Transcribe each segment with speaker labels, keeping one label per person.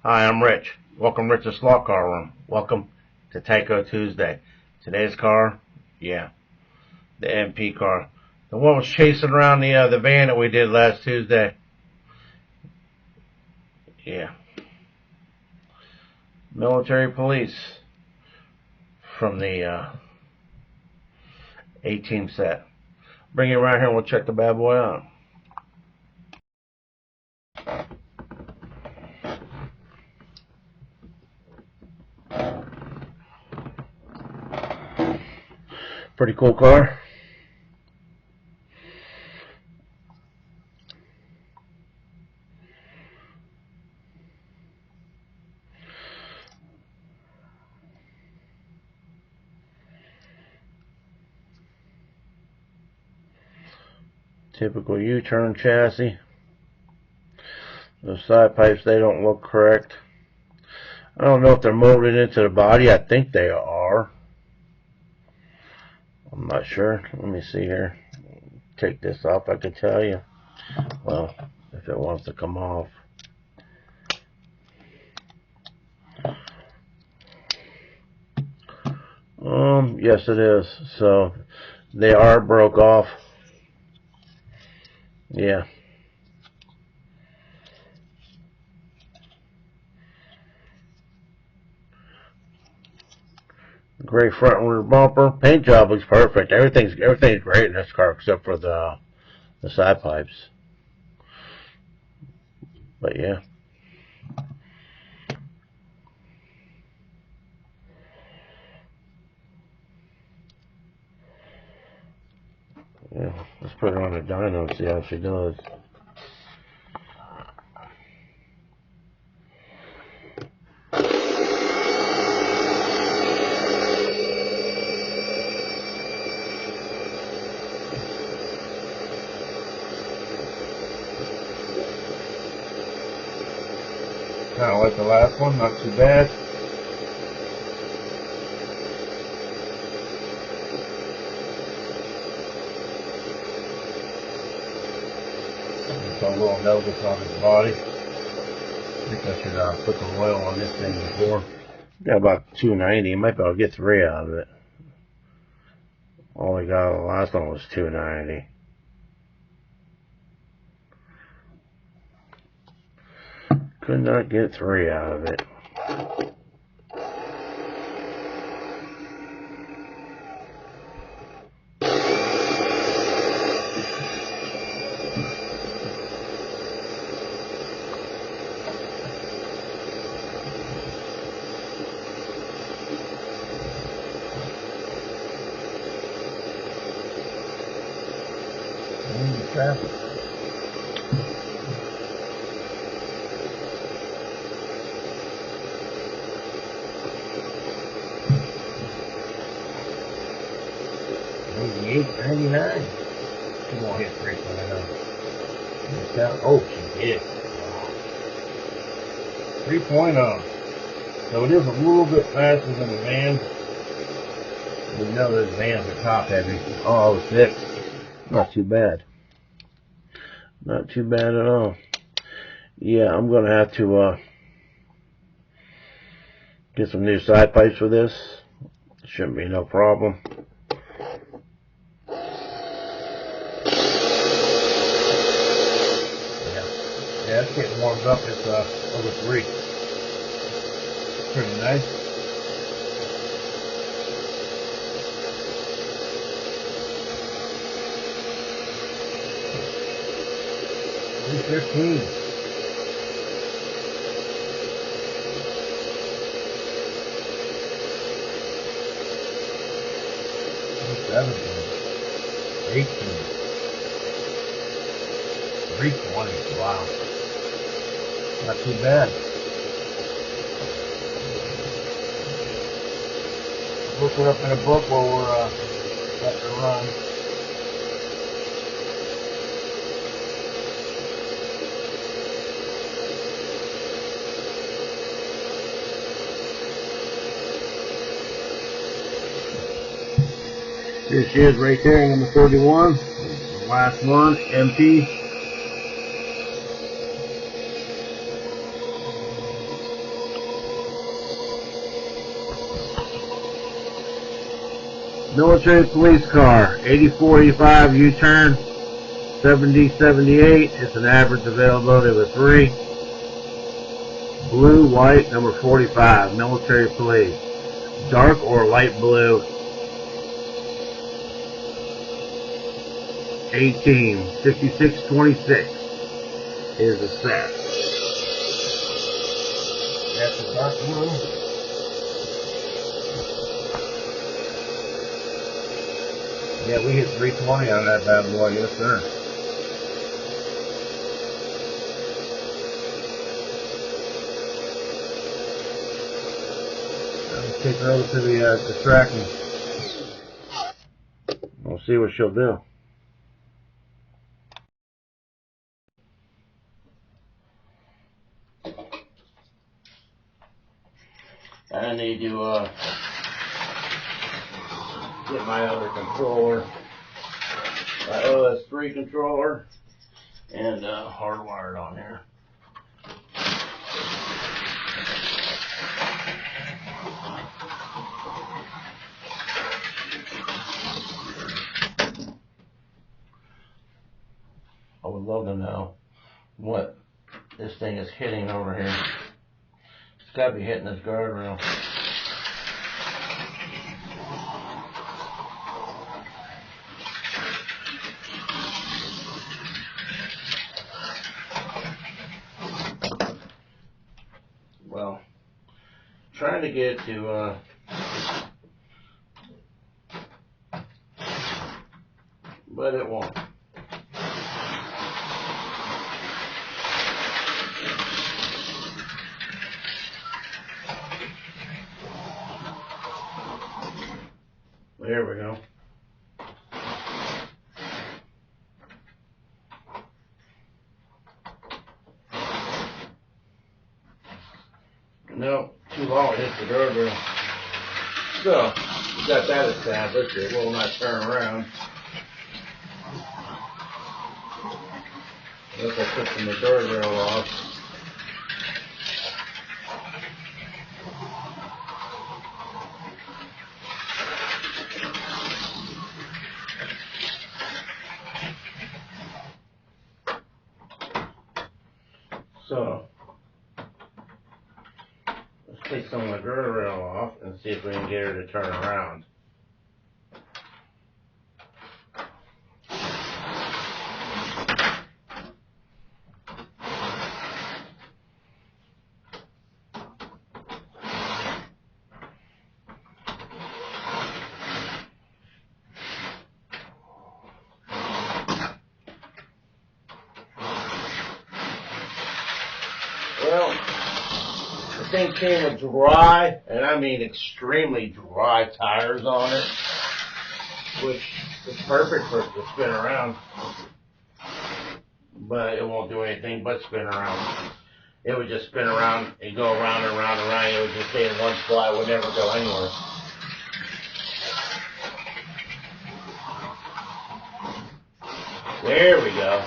Speaker 1: Hi, I'm Rich. Welcome, Rich's Slot Car Room. Welcome to Tyco Tuesday. Today's car, yeah, the MP car. The one was chasing around the van that we did last Tuesday. Yeah. Military police from the A-Team set. Bring it around here and we'll check the bad boy out. Pretty cool car. Typical U-turn chassis. Those side pipes, they don't look correct. I don't know if they're molded into the body. I think they are. I'm not sure. Let me see here. Take this off, I can tell you. Well, if it wants to come off. Yes it is. So, they are broke off. Yeah. Great front and rear bumper. Paint job looks perfect. Everything's great in this car except for the side pipes. But yeah. Yeah, let's put her on the dyno and see how she does. Kind of like the last one, not too bad. Some little nuggets on his body. I think I should put some oil on this thing before. Got about 290. Might be able to get 3 out of it. All we got on the last one was 290. Could not get 3 out of it. Traffic. $88.99. She won't hit 3.0. Oh, she did. Wow. 3.0. So it is a little bit faster than the van. We know those vans are top heavy. Oh, 06. Not too bad. Not too bad at all. Yeah, I'm going to have to get some new side pipes for this. Shouldn't be no problem. Yeah, it's getting warmed up. It's over 3. Pretty nice. $3.15. $17. $18. $3.20. Wow. Not too bad. Look it up in a book while we're letting it run. Here she is right there, number 31. The last one, MP. Military police car, 8485 U-turn, 7078. It's an average availability of a 3. Blue, white, number 45, military police. Dark or light blue, 18, 6626 is the set. That's the dark blue. Yeah, we hit 320 on that bad boy, yes sir. Let's take her over to the tracking. We'll see what she'll do. I need to get my other controller, my OS3 controller, and hardwired on here. I would love to know what this thing is hitting over here. It's got to be hitting this guardrail. Well, trying to get to but it won't. There we go. No, too long it hits the guardrail. So, we got that established. It will not turn around. Unless I put the guardrail off. So, let's take some of the guardrail off and see if we can get her to turn around. Well, the thing came with dry, and I mean extremely dry tires on it, which is perfect for it to spin around, but it won't do anything but spin around. It would just spin around and go around and around and around. It would just stay in one spot. It would never go anywhere. There we go.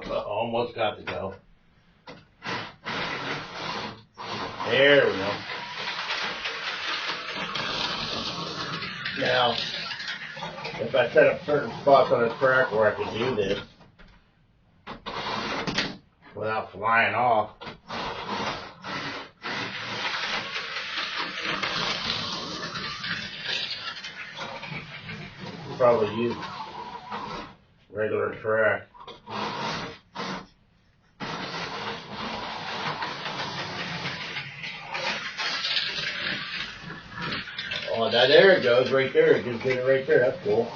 Speaker 1: Almost got to go. There we go. Now, if I set up certain spots on the track where I could do this without flying off, probably use regular track. Oh, now there it goes, right there. It just did it right there. That's cool.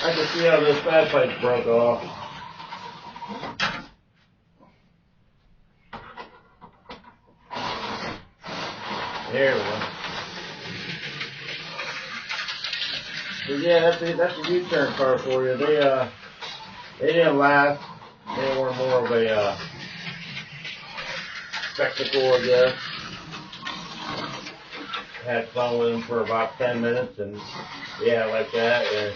Speaker 1: I can see how those fat pipes broke off. There we go. But yeah, that's a U-turn car for you. They didn't last. They were more of a spectacle, I guess. had fun with him for about 10 minutes, and yeah, like that. And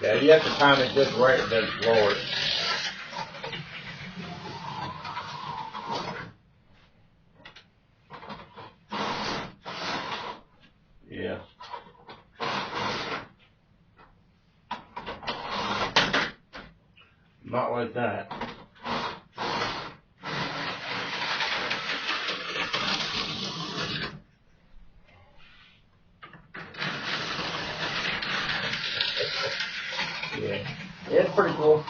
Speaker 1: yeah, you have to time it just right and then lower it. Yeah. Not like that. Yeah. It's pretty cool.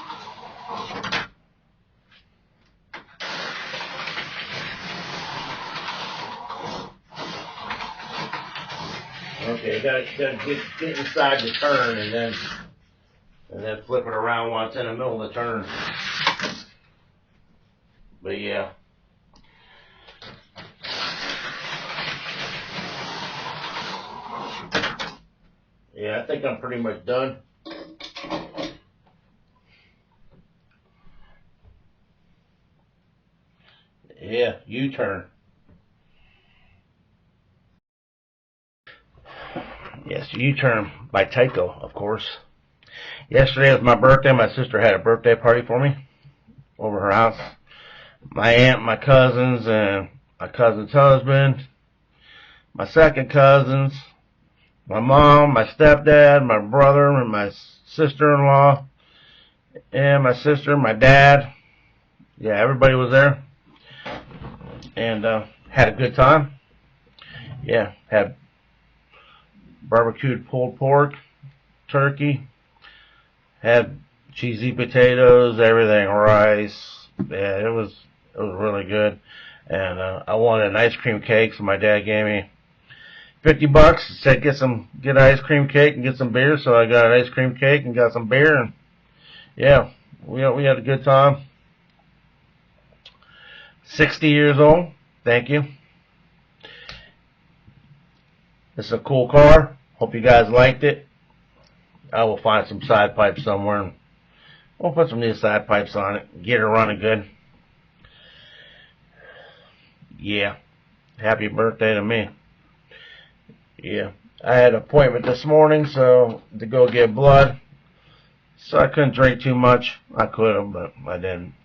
Speaker 1: Okay, you gotta get inside the turn and then flip it around once in the middle of the turn. But yeah. Yeah, I think I'm pretty much done. Yeah, U-turn. Yes, U-turn by Tyco, of course. Yesterday was my birthday. My sister had a birthday party for me over her house. My aunt, my cousins, and my cousin's husband, my second cousins, my mom, my stepdad, my brother, and my sister-in-law, and my sister, my dad. Yeah, everybody was there. And had a good time. Yeah, had barbecued pulled pork, turkey, had cheesy potatoes, everything, rice. Yeah, it was really good. And I wanted an ice cream cake, so my dad gave me $50. Said get an ice cream cake and get some beer. So I got an ice cream cake and got some beer, and yeah, we had a good time. 60 years old. Thank you. This is a cool car. Hope you guys liked it. I will find some side pipes somewhere, and we'll put some new side pipes on it. Get it running good. Yeah. Happy birthday to me. Yeah. I had an appointment this morning to go get blood. So I couldn't drink too much. I could have, but I didn't.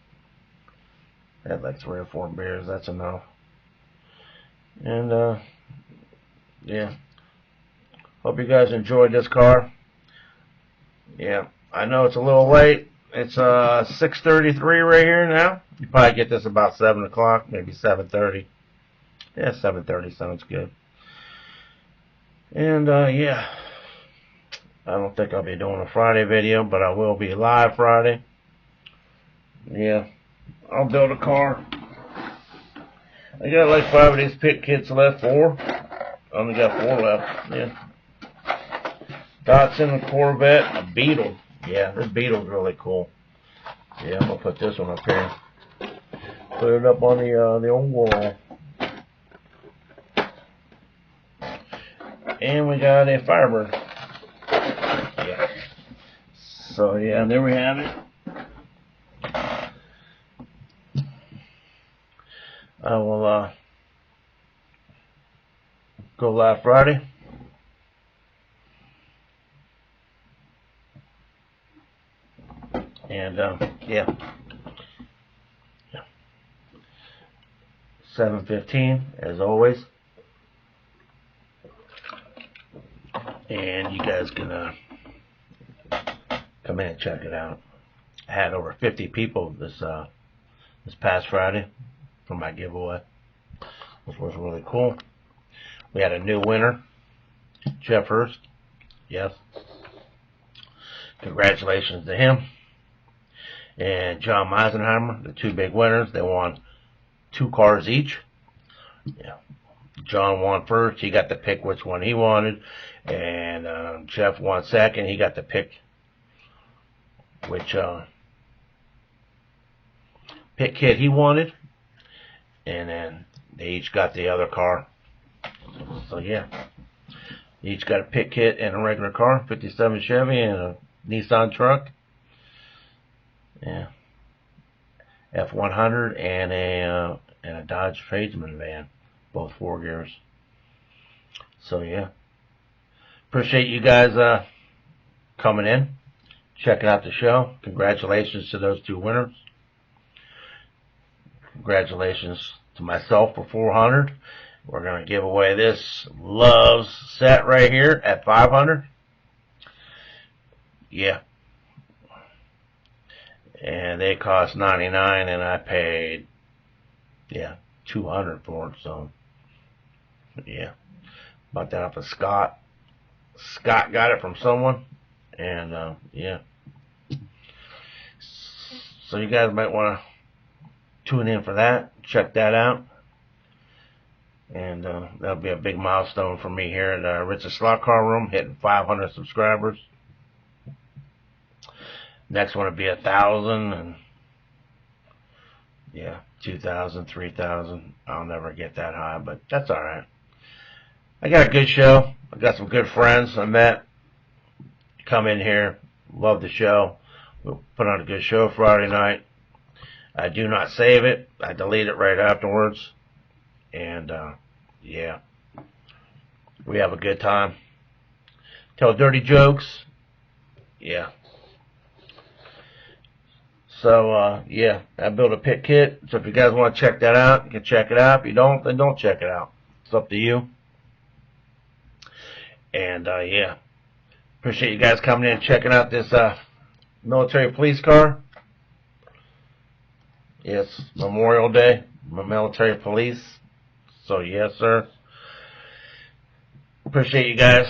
Speaker 1: I had like 3 or 4 beers. That's enough. And, yeah. Hope you guys enjoyed this car. Yeah. I know it's a little late. It's 6:33 right here now. You probably get this about 7 o'clock, maybe 7:30. Yeah, 7:30 sounds good. And, yeah. I don't think I'll be doing a Friday video, but I will be live Friday. Yeah. I'll build a car. I got like 5 of these pit kits left. 4. I only got 4 left. Yeah. Datsun, a Corvette, a Beetle. Yeah, this Beetle's really cool. Yeah, I'm gonna put this one up here. Put it up on the old wall. And we got a Firebird. Yeah. So yeah, there we have it. I will go live Friday. And yeah. 7:15 as always. And you guys can come in and check it out. I had over 50 people this past Friday for my giveaway, which was really cool. We had a new winner, Jeff Hurst. Yes. Congratulations to him. And John Meisenheimer, the 2 big winners. They won 2 cars each. Yeah. John won first. He got to pick which one he wanted. And Jeff won second. He got to pick which pit kit he wanted, and then they each got the other car. So yeah, they each got a pit kit and a regular car, 57 Chevy and a Nissan truck. Yeah, F100 and a Dodge Tradesman van, both 4 gears. So yeah, appreciate you guys coming in, checking out the show. Congratulations to those 2 winners. Congratulations to myself for 400. We're going to give away this Loves set right here at 500. Yeah. And they cost $99 and I paid, yeah, $200 for it. So, yeah. Bought that off of Scott. Scott got it from someone. And, yeah. So you guys might want to tune in for that. Check that out. And that'll be a big milestone for me here at Rich's Slot Car Room, hitting 500 subscribers. Next one will be 1,000, and yeah, 2,000, 3,000. I'll never get that high, but that's all right. I got a good show. I got some good friends I met. Come in here, love the show. We'll put on a good show Friday night. I do not save it. I delete it right afterwards. And, yeah, we have a good time. Tell dirty jokes. Yeah. So, yeah, I built a pit kit. So if you guys want to check that out, you can check it out. If you don't, then don't check it out. It's up to you. And, yeah, appreciate you guys coming in and checking out this military police car. Yes, Memorial Day, my military police. So, yes, sir. Appreciate you guys.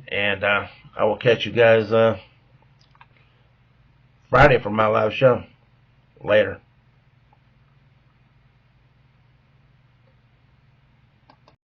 Speaker 1: And I will catch you guys Friday for my live show. Later.